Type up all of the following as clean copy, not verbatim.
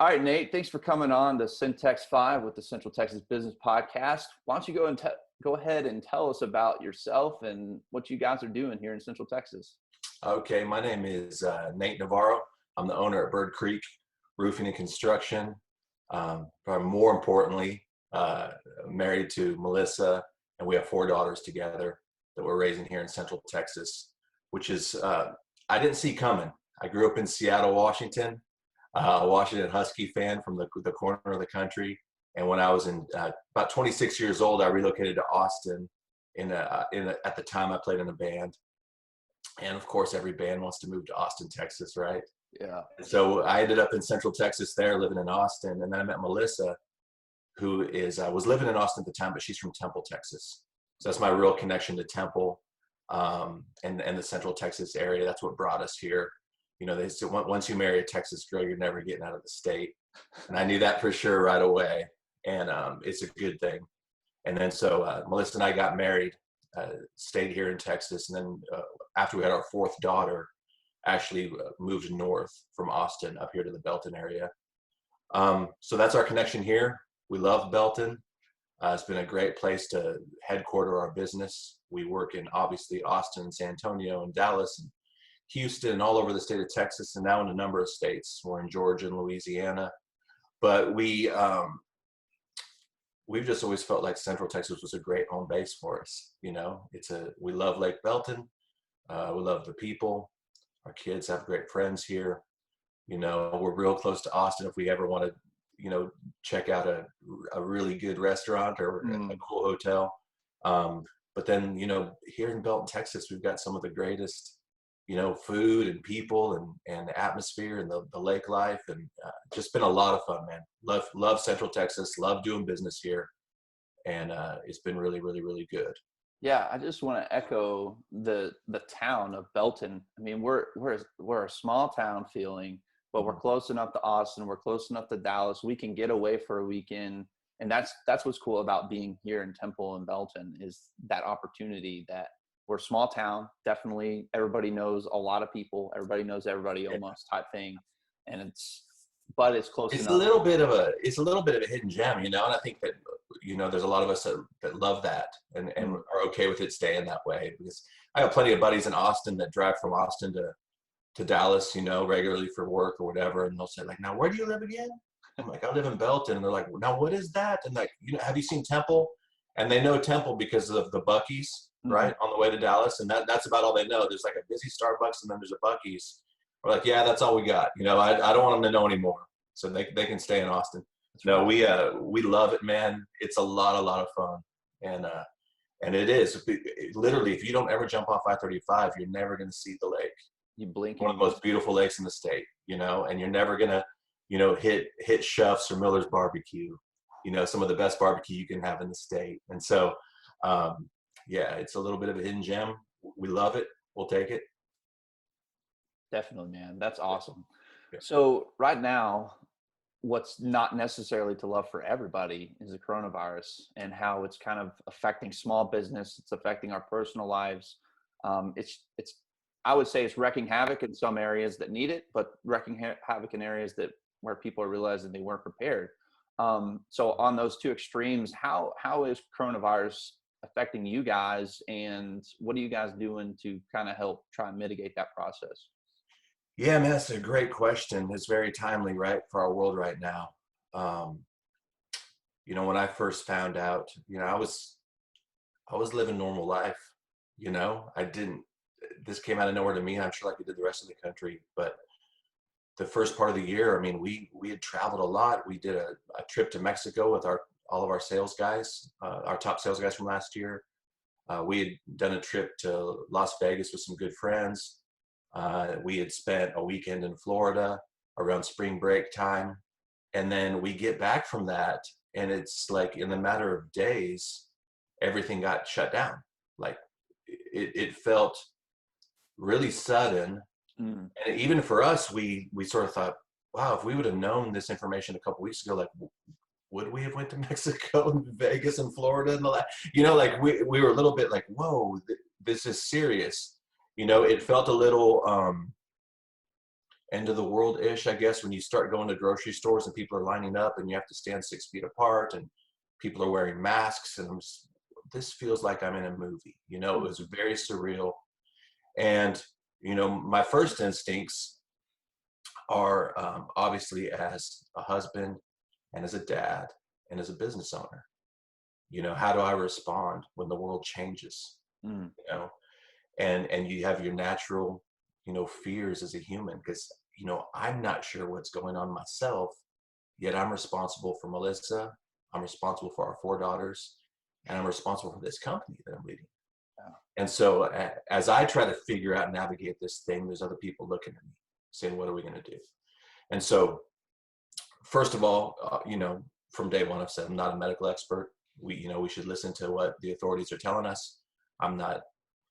All right, Nate, thanks for coming on to Syntex 5 with the Central Texas Business Podcast. Why don't you go ahead and tell us about yourself and what you guys are doing here in Central Texas? Okay, my name is Nate Navarro. I'm the owner at BridCreek Roofing and Construction. But more importantly, married to Melissa, and we have 4 daughters together that we're raising here in Central Texas, which is, I didn't see coming. I grew up in Seattle, Washington, a Washington Husky fan from the corner of the country. And when I was about 26 years old, I relocated to Austin. At the time, I played in a band. And of course, every band wants to move to Austin, Texas, right? Yeah. So I ended up in Central Texas there, living in Austin. And then I met Melissa, who was living in Austin at the time, but she's from Temple, Texas. So that's my real connection to Temple and the Central Texas area. That's what brought us here. You know, they said once you marry a Texas girl, you're never getting out of the state. And I knew that for sure right away. And it's a good thing. And then so Melissa and I got married, stayed here in Texas. And then after we had our 4th daughter, actually moved north from Austin up here to the Belton area. So that's our connection here. We love Belton. It's been a great place to headquarter our business. We work in obviously Austin, San Antonio, and Dallas, and Houston, and all over the state of Texas, and now in a number of states. We're in Georgia and Louisiana. But we've just always felt like Central Texas was a great home base for us. You know, we love Lake Belton. We love the people. Our kids have great friends here. You know, we're real close to Austin if we ever want to, you know, check out a really good restaurant or a cool hotel. But then, you know, here in Belton, Texas, we've got some of the greatest, you know, food and people and atmosphere and the lake life, and just been a lot of fun, man. Love Central Texas, love doing business here. And it's been really, really, really good. Yeah, I just want to echo the town of Belton. I mean, we're a small town feeling, but we're close enough to Austin. We're close enough to Dallas. We can get away for a weekend, and that's what's cool about being here in Temple and Belton is that opportunity. That we're a small town. Definitely, everybody knows a lot of people. Everybody knows everybody almost type thing, and it's close enough. It's a little bit of a hidden gem, you know. And I think that, you know, there's a lot of us that love that and are okay with it staying that way, because I have plenty of buddies in Austin that drive from Austin to Dallas, you know, regularly for work or whatever. And they'll say like, now, where do you live again? I'm like, I live in Belton. And they're like, now what is that? And like, you know, have you seen Temple? And they know Temple because of the Buc-ee's, right? On the way to Dallas. And that's about all they know. There's like a busy Starbucks and then there's a Buc-ee's. We're like, yeah, that's all we got. You know, I don't want them to know anymore. So they can stay in Austin. No, we love it, man. It's a lot of fun. And it is. Literally, if you don't ever jump off I-35, you're never going to see the lake. You blink. One of the most beautiful lakes in the state, you know, and you're never going to, you know, hit Chef's or Miller's barbecue, you know, some of the best barbecue you can have in the state. And so, yeah, it's a little bit of a hidden gem. We love it. We'll take it. Definitely, man. That's awesome. Yeah. So right now, what's not necessarily to love for everybody is the coronavirus and how it's kind of affecting small business. It's affecting our personal lives. I would say it's wreaking havoc in some areas that need it, but wreaking havoc in areas where people are realizing they weren't prepared. So on those two extremes, how is coronavirus affecting you guys, and what are you guys doing to kind of help try and mitigate that process? Yeah, man, that's a great question. It's very timely, right, for our world right now. You know, when I first found out, you know, I was living normal life. You know, this came out of nowhere to me. I'm sure like it did the rest of the country. But the first part of the year, I mean, we had traveled a lot. We did a trip to Mexico with all of our sales guys, our top sales guys from last year. We had done a trip to Las Vegas with some good friends. We had spent a weekend in Florida around spring break time. And then we get back from that, and it's like in a matter of days, everything got shut down. Like it felt really sudden. And even for us, we sort of thought, wow, if we would have known this information a couple weeks ago, like, would we have went to Mexico and Vegas and Florida and all that? You know, like we were a little bit like, whoa, this is serious. You know, it felt a little, end of the world-ish, I guess, when you start going to grocery stores and people are lining up and you have to stand 6 feet apart and people are wearing masks. And this feels like I'm in a movie. You know, it was very surreal. And, you know, my first instincts are obviously as a husband and as a dad and as a business owner. You know, how do I respond when the world changes? Mm. You know, and you have your natural, you know, fears as a human, because, you know, I'm not sure what's going on myself, yet I'm responsible for Melissa, I'm responsible for our 4 daughters, and I'm responsible for this company that I'm leading. Yeah. And so as I try to figure out and navigate this thing, there's other people looking at me saying, what are we going to do? And so first of all, you know, from day one, I've said I'm not a medical expert. You know, we should listen to what the authorities are telling us. I'm not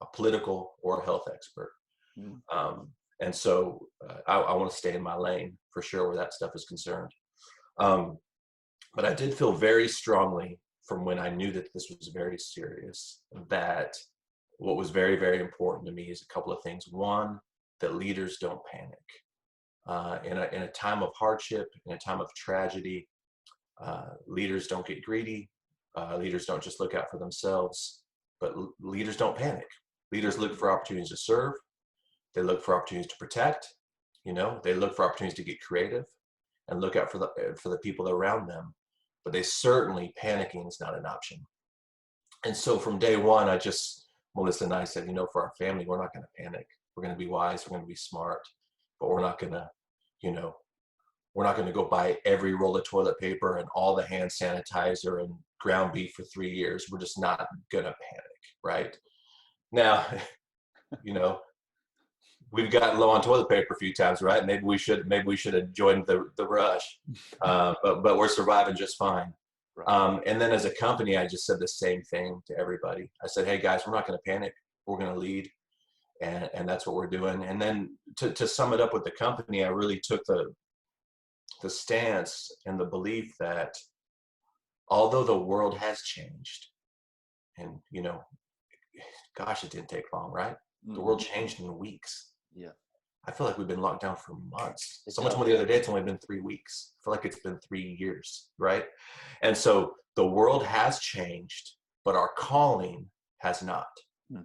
a political or a health expert. Mm. And so I want to stay in my lane for sure where that stuff is concerned. But I did feel very strongly from when I knew that this was very serious, that what was very, very important to me is a couple of things. One, that leaders don't panic. In a time of hardship, in a time of tragedy, leaders don't get greedy. Leaders don't just look out for themselves, but leaders don't panic. Leaders look for opportunities to serve. They look for opportunities to protect. You know, they look for opportunities to get creative and look out for the people around them. But they certainly, panicking is not an option. And so from day one, Melissa and I said, you know, for our family, we're not going to panic. We're going to be wise. We're going to be smart, but we're not going to, you know, we're not going to go buy every roll of toilet paper and all the hand sanitizer and ground beef for 3 years. We're just not going to panic, right? Now, you know, we've gotten low on toilet paper a few times, right? Maybe we should have joined the rush, but we're surviving just fine. Right. And then as a company, I just said the same thing to everybody. I said, hey guys, we're not going to panic. We're going to lead. And that's what we're doing. And then to sum it up with the company, I really took the stance and the belief that although the world has changed, and, you know, gosh, it didn't take long, right? The world changed in weeks. Yeah. I feel like we've been locked down for months. It Someone does. told me the other day it's only been 3 weeks. I feel like it's been 3 years, right? And so the world has changed, but our calling has not. Hmm.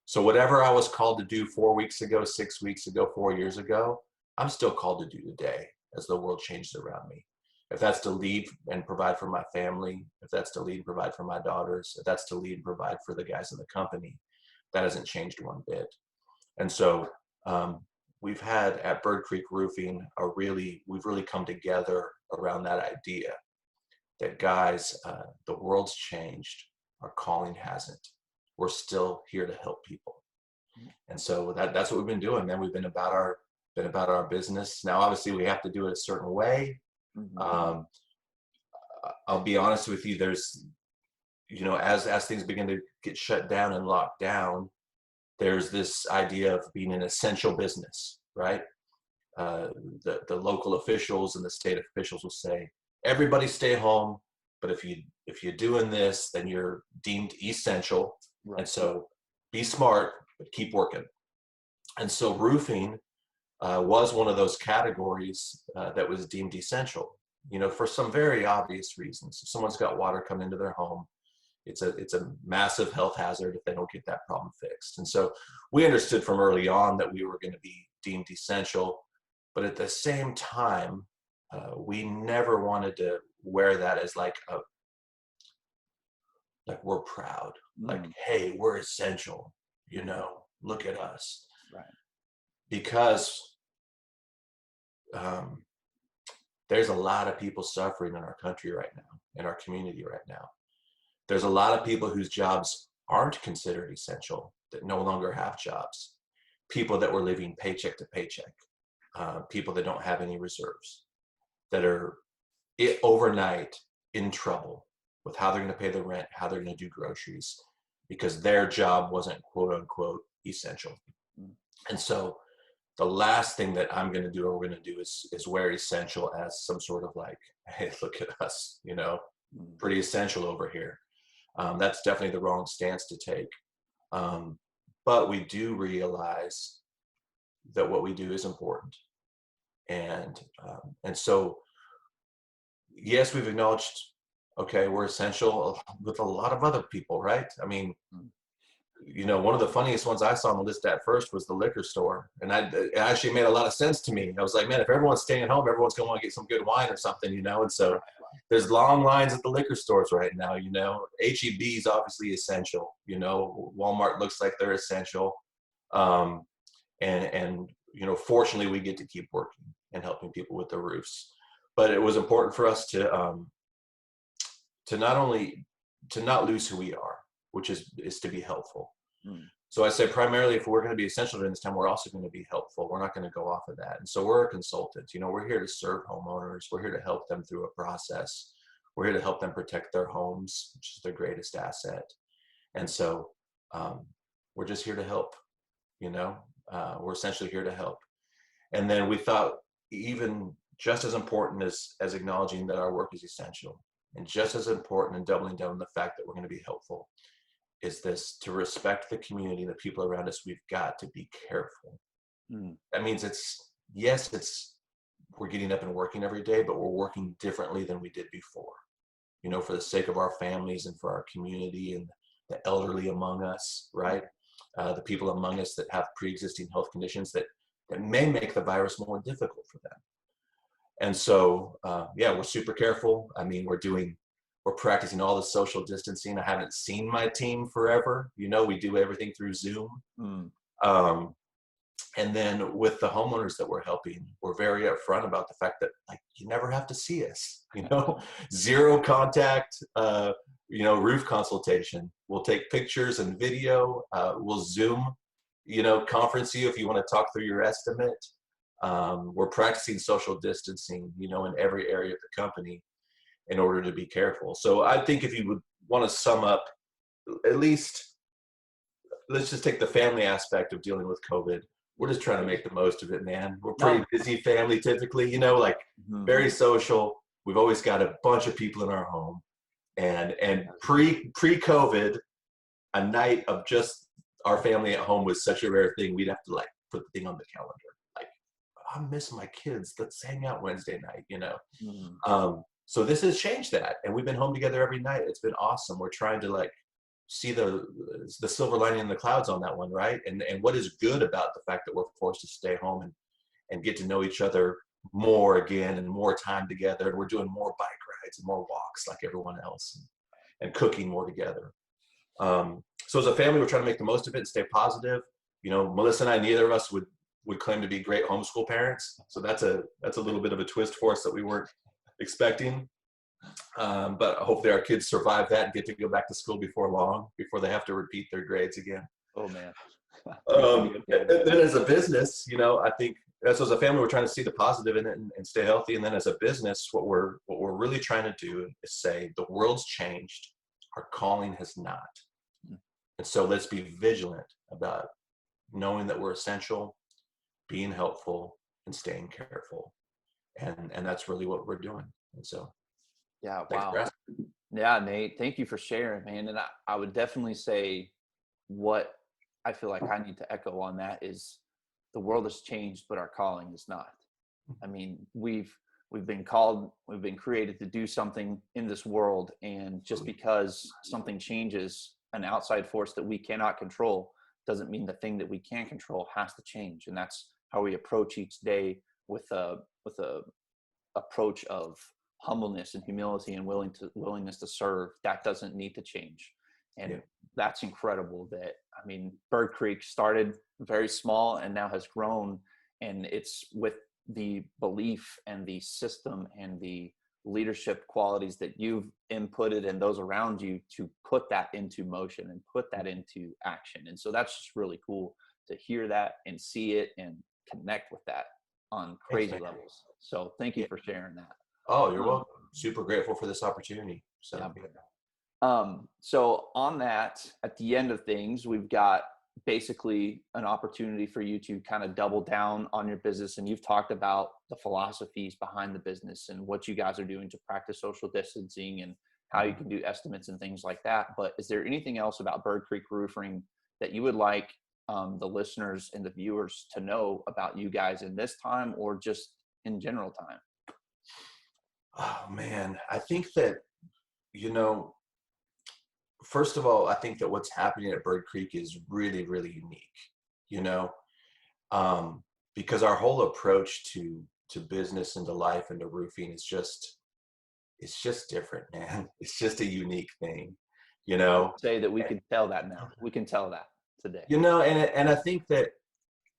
So whatever I was called to do 4 weeks ago, 6 weeks ago, 4 years ago, I'm still called to do today as the world changes around me. If that's to lead and provide for my family, if that's to lead and provide for my daughters, if that's to lead and provide for the guys in the company, that hasn't changed one bit. And so we've had at BridCreek Roofing we've really come together around that idea that, guys, the world's changed, our calling hasn't. We're still here to help people. And so that's what we've been doing, man. We've been about our business. Now, obviously, we have to do it a certain way. Mm-hmm. I'll be honest with you. There's, you know, as things begin to get shut down and locked down, there's this idea of being an essential business, right? The local officials and the state officials will say, everybody stay home, but if you're doing this, then you're deemed essential. Right. And so be smart, but keep working. And so roofing was one of those categories that was deemed essential, you know, for some very obvious reasons. If someone's got water coming into their home, it's a massive health hazard if they don't get that problem fixed. And so we understood from early on that we were going to be deemed essential, but at the same time, we never wanted to wear that as like we're proud, like, hey, we're essential, you know, look at us. Right. Because there's a lot of people suffering in our country right now, in our community right now. There's a lot of people whose jobs aren't considered essential that no longer have jobs. People that were living paycheck to paycheck. People that don't have any reserves, that are overnight in trouble with how they're going to pay the rent, how they're going to do groceries, because their job wasn't quote unquote essential. And so the last thing that I'm going to do or we're going to do is wear essential as some sort of like, hey, look at us, you know, pretty essential over here. That's definitely the wrong stance to take. But we do realize that what we do is important. And so, yes, we've acknowledged, okay, we're essential with a lot of other people, right? I mean, Mm. one of the funniest ones I saw on the list at first was the liquor store. And it actually made a lot of sense to me. I was like, man, if everyone's staying at home, everyone's going to want to get some good wine or something, And so there's long lines at the liquor stores right now, HEB is obviously essential, Walmart looks like they're essential. Um, and fortunately, we get to keep working and helping people with the roofs. But it was important for us to not only to not lose who we are, which is to be helpful. Mm. So I say primarily, if we're going to be essential during this time, we're also going to be helpful. We're not going to go off of that. And so we're a consultant. We're here to serve homeowners. We're here to help them through a process. We're here to help them protect their homes, which is their greatest asset. And so we're just here to help. We're essentially here to help. And then we thought, even just as important as acknowledging that our work is essential, and just as important and doubling down on the fact that we're going to be helpful, is this: to respect the community and the people around us. We've got to be careful. Mm. That means we're getting up and working every day, but we're working differently than we did before, for the sake of our families and for our community and the elderly among us, right? The people among us that have pre-existing health conditions that may make the virus more difficult for them. And so, we're super careful. I mean, we're practicing all the social distancing. I haven't seen my team forever. We do everything through Zoom. Mm. And then with the homeowners that we're helping, we're very upfront about the fact that, like, you never have to see us, zero contact, roof consultation. We'll take pictures and video. We'll Zoom, conference you if you want to talk through your estimate. We're practicing social distancing, in every area of the company in order to be careful. So I think if you would want to sum up, at least, let's just take the family aspect of dealing with COVID. We're just trying to make the most of it, man. We're pretty busy family typically, very social. We've always got a bunch of people in our home. And pre-COVID, a night of just our family at home was such a rare thing. We'd have to put the thing on the calendar. I miss my kids. Let's hang out Wednesday night, Mm. So this has changed that. And we've been home together every night. It's been awesome. We're trying to see the silver lining in the clouds on that one, right? And what is good about the fact that we're forced to stay home and get to know each other more again, and more time together. And we're doing more bike rides and more walks like everyone else, and cooking more together. So as a family, we're trying to make the most of it and stay positive. Melissa and I, neither of us would claim to be great homeschool parents. So that's a little bit of a twist for us that we weren't expecting. But hopefully our kids survive that and get to go back to school before long, before they have to repeat their grades again. Oh man. And then as a business, I think as a family, we're trying to see the positive in it and stay healthy. And then as a business, what we're really trying to do is say, the world's changed, our calling has not. And so let's be vigilant about knowing that we're essential, being helpful, and staying careful. And that's really what we're doing. And so, Yeah. thanks for Wow. asking. Yeah, Nate, thank you for sharing, man. And I would definitely say what I feel like I need to echo on that is the world has changed, but our calling is not. I mean, we've been called, we've been created to do something in this world. And just because something changes, an outside force that we cannot control, doesn't mean the thing that we can control has to change. And that's how we approach each day, with a approach of humbleness and humility and willingness to serve. That doesn't need to change. And that's incredible. That, I mean, BridCreek started very small and now has grown, and it's with the belief and the system and the leadership qualities that you've inputted and those around you to put that into motion and put that into action. And so that's just really cool to hear that and see it and connect with that on crazy levels. So thank you for sharing that. Oh, you're welcome. Super grateful for this opportunity. So, so on that, at the end of things, we've got basically an opportunity for you to kind of double down on your business. And you've talked about the philosophies behind the business and what you guys are doing to practice social distancing and how you can do estimates and things like that. But is there anything else about BridCreek Roofing that you would like the listeners and the viewers to know about you guys in this time, or just in general time? Oh man, I think that, you know, first of all, I think that what's happening at BridCreek is really, really unique, you know, um, because our whole approach to business and to life and to roofing is just, it's just different, man. It's just a unique thing, you I would know. say that we can tell that now. We can tell that today. You know, and I think that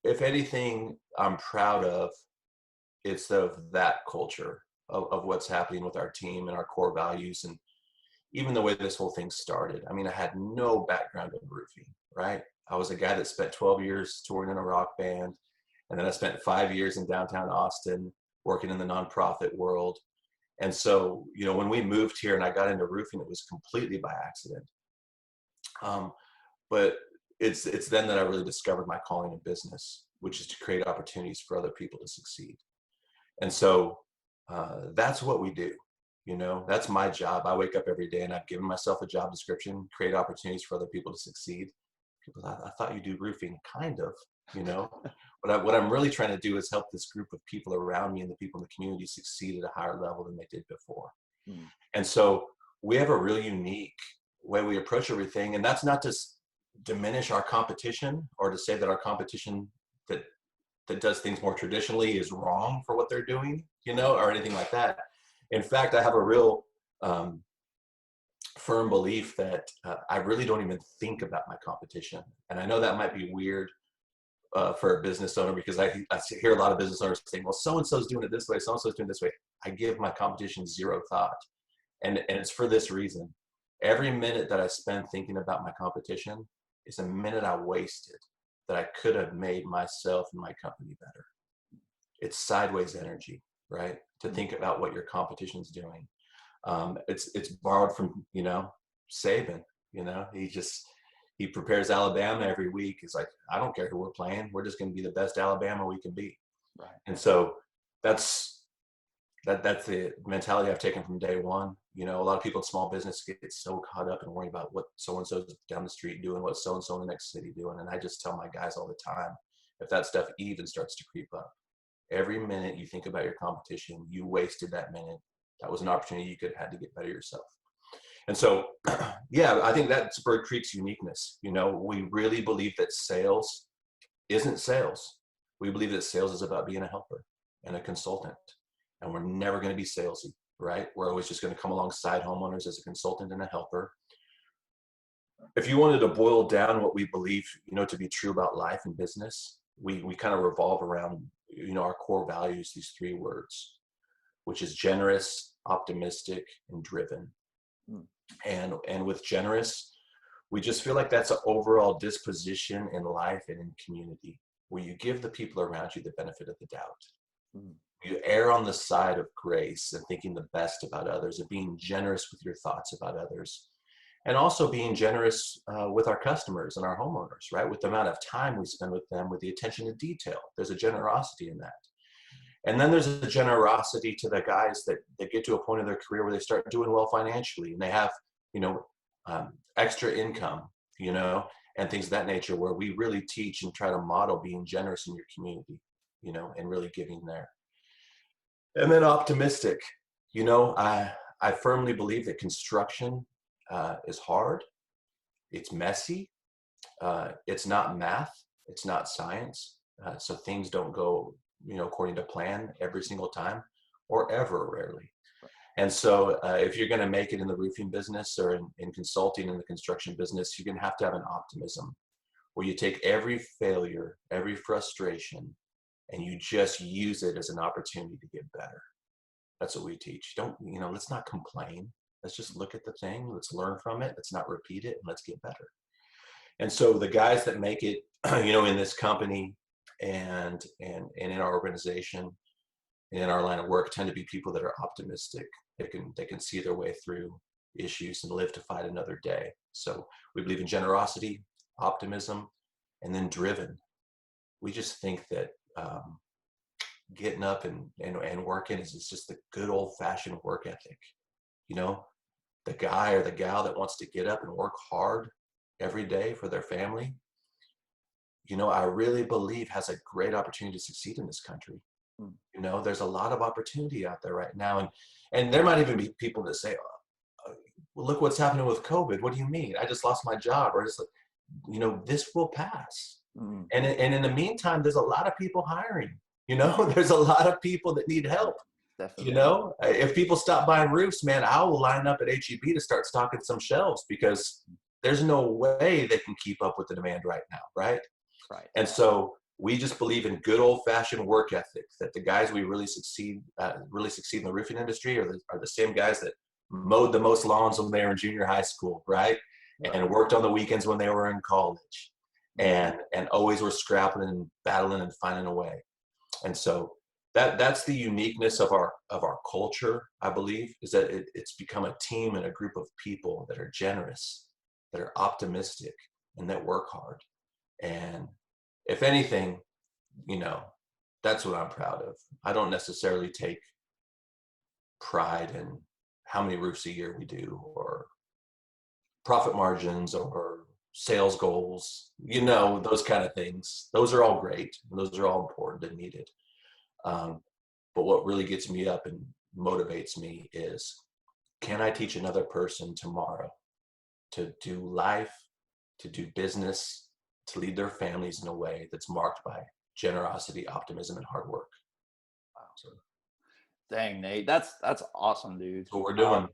if anything I'm proud of, it's of that culture of what's happening with our team and our core values, and even the way this whole thing started. I mean, I had no background in roofing, right? I was a guy that spent 12 years touring in a rock band, and then I spent 5 years in downtown Austin working in the nonprofit world. And so, you know, when we moved here and I got into roofing, it was completely by accident. Um, but it's then that I really discovered my calling in business, which is to create opportunities for other people to succeed. And so that's what we do. You know, that's my job. I wake up every day and I've given myself a job description, create opportunities for other people to succeed. People, I thought you do roofing, kind of, you know. What I'm really trying to do is help this group of people around me and the people in the community succeed at a higher level than they did before. Mm. And so we have a really unique way we approach everything. And that's not to diminish our competition or to say that our competition that does things more traditionally is wrong for what they're doing, you know, or anything like that. In fact, I have a real firm belief that I really don't even think about my competition. And I know that might be weird for a business owner, because I hear a lot of business owners saying, well, so-and-so's doing it this way, so-and-so's doing it this way. I give my competition zero thought. And it's for this reason. Every minute that I spend thinking about my competition is a minute I wasted that I could have made myself and my company better. It's sideways energy, right? To think about what your competition's doing. It's borrowed from, you know, Saban. You know, he prepares Alabama every week. It's like, I don't care who we're playing. We're just going to be the best Alabama we can be. Right. And so that's the mentality I've taken from day one. You know, a lot of people in small business get so caught up and worry about what so-and-so down the street doing, what so-and-so in the next city doing. And I just tell my guys all the time, if that stuff even starts to creep up, every minute you think about your competition, you wasted that minute. That was an opportunity you could have had to get better yourself. And so, yeah, I think that's BridCreek's uniqueness. You know, we really believe that sales isn't sales. We believe that sales is about being a helper and a consultant. And we're never going to be salesy, right? We're always just going to come alongside homeowners as a consultant and a helper. If you wanted to boil down what we believe, you know, to be true about life and business, we kind of revolve around, you know, our core values, these three words, which is generous, optimistic, and driven. Mm. And with generous, we just feel like that's an overall disposition in life and in community, where you give the people around you the benefit of the doubt. Mm. You err on the side of grace and thinking the best about others and being generous with your thoughts about others. And also being generous with our customers and our homeowners, right? With the amount of time we spend with them, with the attention to detail. There's a generosity in that. And then there's a generosity to the guys that get to a point in their career where they start doing well financially and they have, you know, extra income, you know, and things of that nature, where we really teach and try to model being generous in your community, you know, and really giving there. And then optimistic, you know, I firmly believe that construction is hard. It's messy. It's not math. It's not science. So things don't go, you know, according to plan every single time, or ever, rarely. And so if you're going to make it in the roofing business or in consulting in the construction business, you're going to have an optimism where you take every failure, every frustration, and you just use it as an opportunity to get better. That's what we teach. Don't, you know, let's not complain. Let's just look at the thing. Let's learn from it. Let's not repeat it, and let's get better. And so the guys that make it, you know, in this company and in our organization and in our line of work tend to be people that are optimistic. They can see their way through issues and live to fight another day. So we believe in generosity, optimism, and then driven. We just think that getting up and working is just the good old fashioned work ethic. You know, the guy or the gal that wants to get up and work hard every day for their family, you know, I really believe has a great opportunity to succeed in this country. Mm. You know, there's a lot of opportunity out there right now. And there might even be people that say, well, look what's happening with COVID. What do you mean? I just lost my job. Or it's like, you know, this will pass. Mm. And in the meantime, there's a lot of people hiring. You know, there's a lot of people that need help. You Definitely. know, if people stop buying roofs, man, I will line up at HEB to start stocking some shelves, because there's no way they can keep up with the demand right now, right? Right. And so we just believe in good old-fashioned work ethic, that the guys we really succeed in the roofing industry are the same guys that mowed the most lawns when they were in junior high school, right? Right. And worked on the weekends when they were in college, Mm. and always were scrapping and battling and finding a way. And so that's the uniqueness of our culture, I believe, is that it's become a team and a group of people that are generous, that are optimistic, and that work hard. And if anything, you know, that's what I'm proud of. I don't necessarily take pride in how many roofs a year we do, or profit margins, or sales goals, you know, those kind of things. Those are all great. Those are all important and needed. But what really gets me up and motivates me is, can I teach another person tomorrow to do life, to do business, to lead their families in a way that's marked by generosity, optimism, and hard work? Wow. So Dang, Nate, that's awesome, dude. that's what we're doing.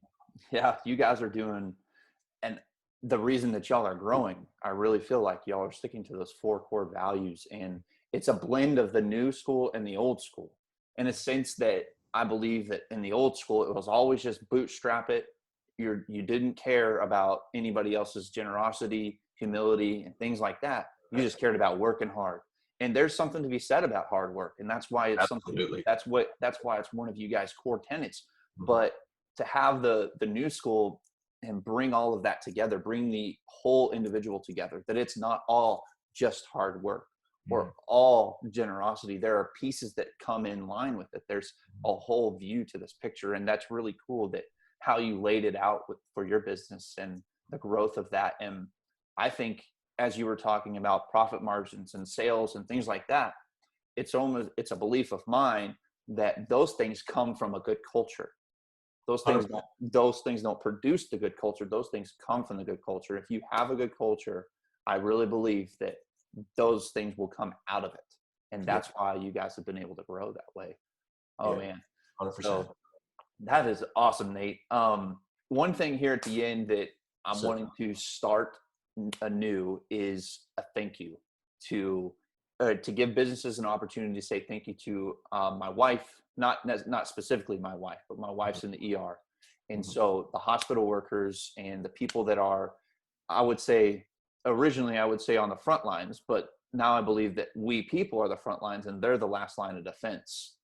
Yeah, you guys are doing, and the reason that y'all are growing, I really feel like y'all are sticking to those four core values, and it's a blend of the new school and the old school, in a sense that I believe that in the old school it was always just bootstrap it. You didn't care about anybody else's generosity, humility, and things like that. You just cared about working hard. And there's something to be said about hard work, and that's why it's something, Absolutely. that's why it's one of you guys' core tenets. Mhm. But to have the new school and bring all of that together, bring the whole individual together, that it's not all just hard work or all generosity. There are pieces that come in line with it. There's a whole view to this picture, and that's really cool, that how you laid it out for your business and the growth of that. And I think, as you were talking about profit margins and sales and things like that, it's a belief of mine that those things come from a good culture. Those things don't produce the good culture. Those things come from the good culture. If you have a good culture, I really believe that those things will come out of it. And that's why you guys have been able to grow that way. Oh Yeah, man. 100%. So that is awesome, Nate. One thing here at the end that I'm So, wanting to start anew is a thank you to give businesses an opportunity to say thank you to my wife, not specifically my wife, but my wife's in the ER, and mhm. so the hospital workers and the people that are, I would say, originally I would say on the front lines, but now I believe that we people are the front lines and they're the last line of defense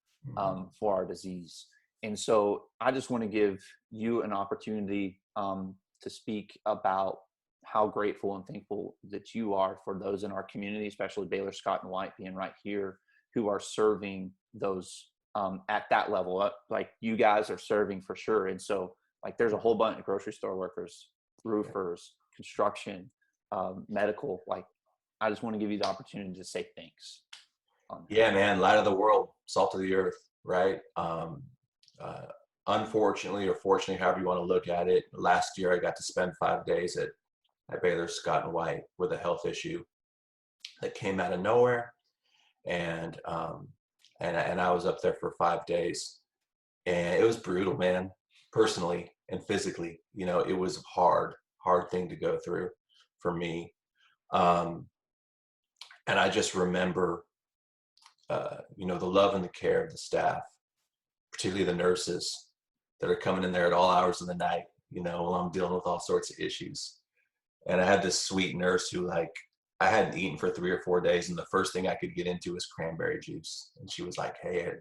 for our disease. And so I just want to give you an opportunity to speak about how grateful and thankful that you are for those in our community, especially Baylor Scott and White being right here, who are serving those at that level. Like you guys are serving for sure. And so like there's a whole bunch of grocery store workers, roofers, construction, medical. Like I just want to give you the opportunity to say thanks on that. Yeah, man, light of the world, salt of the earth, right? Uh, Unfortunately, or fortunately, however you want to look at it, last year I got to spend 5 days at Baylor Scott and White with a health issue that came out of nowhere, and and I was up there for 5 days, and it was brutal, man. Personally and physically, you know, it was a hard thing to go through for me. Um, and I just remember, you know, the love and the care of the staff, particularly the nurses that are coming in there at all hours of the night, you know, while I'm dealing with all sorts of issues. And I had this sweet nurse who, like, I hadn't eaten for 3 or 4 days, and the first thing I could get into was cranberry juice. And she was like, "Hey,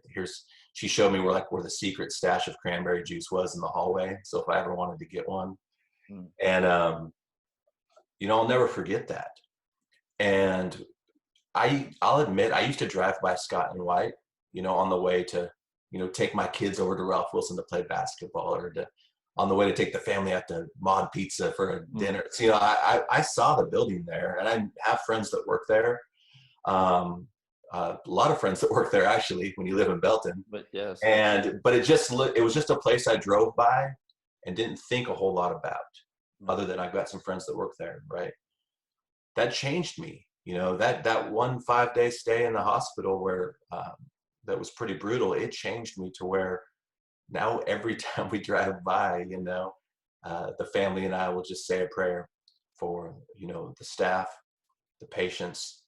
she showed me where the secret stash of cranberry juice was in the hallway. So if I ever wanted to get one." Mm. And you know, I'll never forget that. And I'll admit, I used to drive by Scott and White, you know, on the way to, you know, take my kids over to Ralph Wilson to play basketball, or on the way to take the family out to Mod Pizza for a dinner. So, you know, I saw the building there, and I have friends that work there. lot of friends that work there actually when you live in Belton. But yes, But it was just a place I drove by and didn't think a whole lot about, other than I've got some friends that work there, right? That changed me. That 5 day stay in the hospital where that was pretty brutal. It changed me to where now every time we drive by, the family and I will just say a prayer for, the staff, the patients.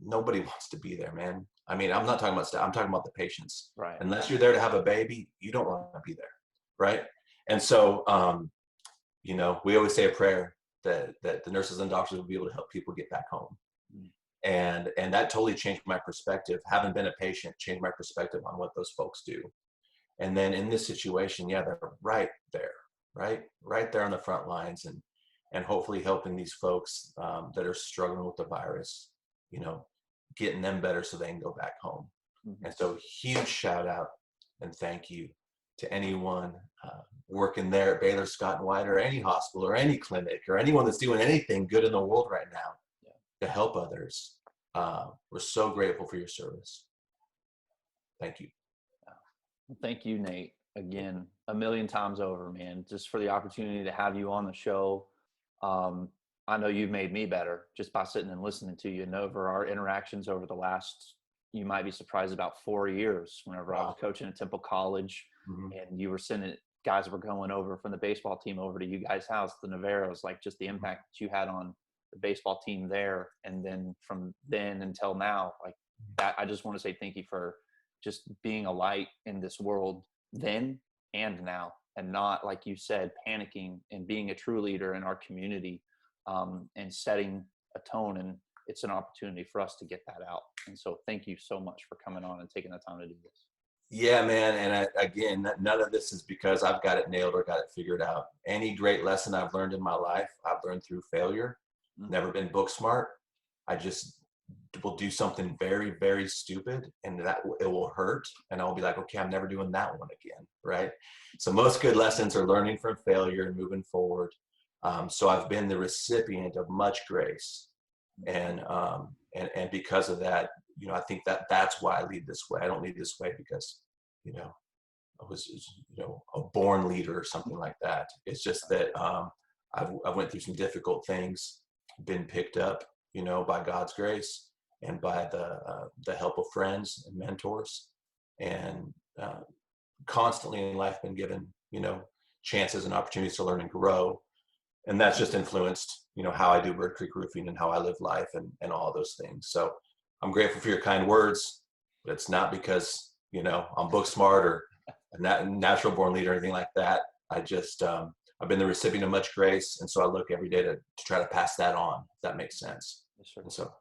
Nobody wants to be there, man. I mean, I'm not talking about staff, I'm talking about the patients. right. Unless you're there to have a baby, you don't want to be there, right? And so, we always say a prayer that the nurses and doctors will be able to help people get back home. Mm. And that totally changed my perspective. Having been a patient changed my perspective on what those folks do. And then in this situation, yeah, they're right there, right there on the front lines, and hopefully helping these folks that are struggling with the virus, getting them better so they can go back home. Mm-hmm. And so huge shout out and thank you to anyone working there at Baylor Scott and White, or any hospital or any clinic, or anyone that's doing anything good in the world right now to help others. We're so grateful for your service. Thank you. Thank you, Nate, again, a million times over, man, just for the opportunity to have you on the show. I know you've made me better just by sitting and listening to you, and over our interactions over the last, you might be surprised, about 4 years, whenever I was coaching at Temple College. Mm-hmm. And you were sending guys were going over from the baseball team over to you guys' house, the Navarros, like just the impact that you had on the baseball team there. And then from then until now, like that, I just want to say thank you for just being a light in this world then and now, and not, like you said, panicking, and being a true leader in our community, and setting a tone. And it's an opportunity for us to get that out. And so thank you so much for coming on and taking the time to do this. Yeah, man. And again, none of this is because I've got it nailed or got it figured out. Any great lesson I've learned in my life, I've learned through failure. Never been book smart. I just will do something very, very stupid, and it will hurt. And I'll be like, okay, I'm never doing that one again. Right. So most good lessons are learning from failure and moving forward. So I've been the recipient of much grace. And because of that, I think that's why I lead this way. I don't lead this way because, I was, a born leader or something like that. It's just that I went through some difficult things, been picked up, by God's grace and by the help of friends and mentors, and constantly in life been given, chances and opportunities to learn and grow. And that's just influenced, how I do BridCreek Roofing and how I live life, and all those things. So I'm grateful for your kind words, but it's not because, I'm book smart or a natural born leader or anything like that. I just, I've been the recipient of much grace. And so I look every day to try to pass that on, if that makes sense. Yes, sir. And so,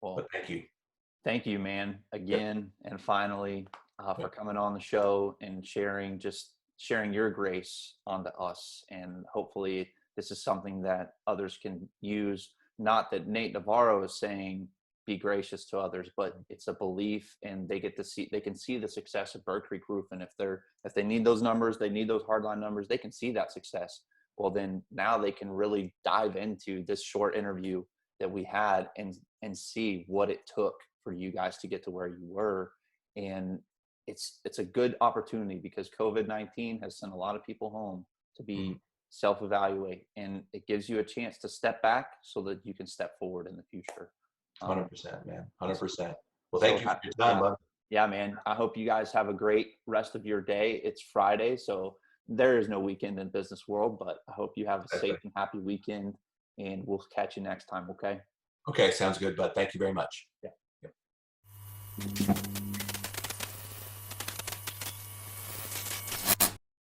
well, but thank you. Thank you, man, again. Yep. And finally, for coming on the show and sharing your grace onto us. And hopefully this is something that others can use. Not that Nate Navarro is saying be gracious to others, but it's a belief, and they can see the success of BridCreek Roofing. If they need those numbers, they need those hardline numbers, they can see that success. Well, then now they can really dive into this short interview that we had and see what it took for you guys to get to where you were. And it's a good opportunity, because COVID-19 has sent a lot of people home to be self-evaluate, and it gives you a chance to step back so that you can step forward in the future. 100%, man. 100%. Well, thank you for your time, bud. Yeah, man. I hope you guys have a great rest of your day. It's Friday, so there is no weekend in business world, but I hope you have a safe and happy weekend, and we'll catch you next time. Okay. Okay. Sounds good, bud. Thank you very much. Yeah.